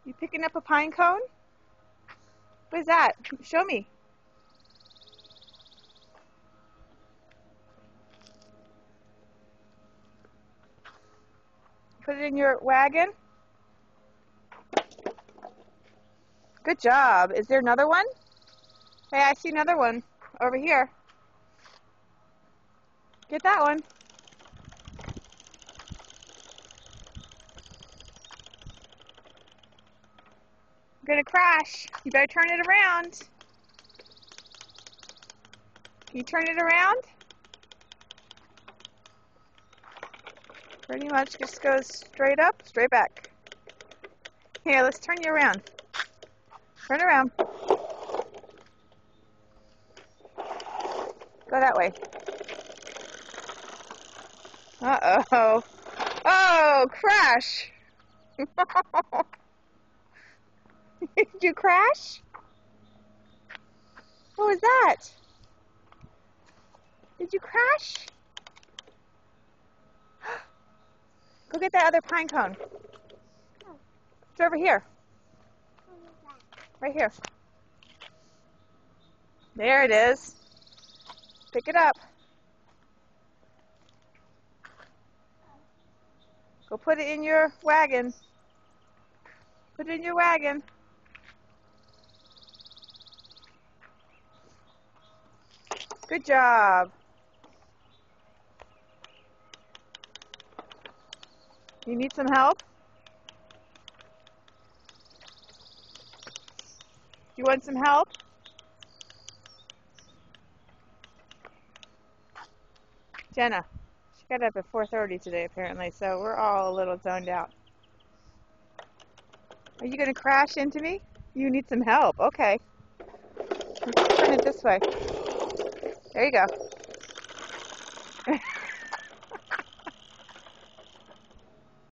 You picking up a pine cone? What is that? Show me. Put it in your wagon. Good job. Is there another one? Hey, I see another one over here. Get that one. I'm gonna crash. You better turn it around. Can you turn it around? Pretty much just goes straight up, straight back. Here, let's turn you around. Turn around. Go that way. Uh-oh. Oh, crash. Did you crash? What was that? Did you crash? Go get that other pine cone. It's over here. Right here. There it is. Pick it up. Go put it in your wagon. Put it in your wagon. Good job. You need some help? You want some help? Jenna, she got up at 4:30 today apparently, so we're all a little zoned out. Are you going to crash into me? You need some help. Okay. Let's turn it this way. There you go.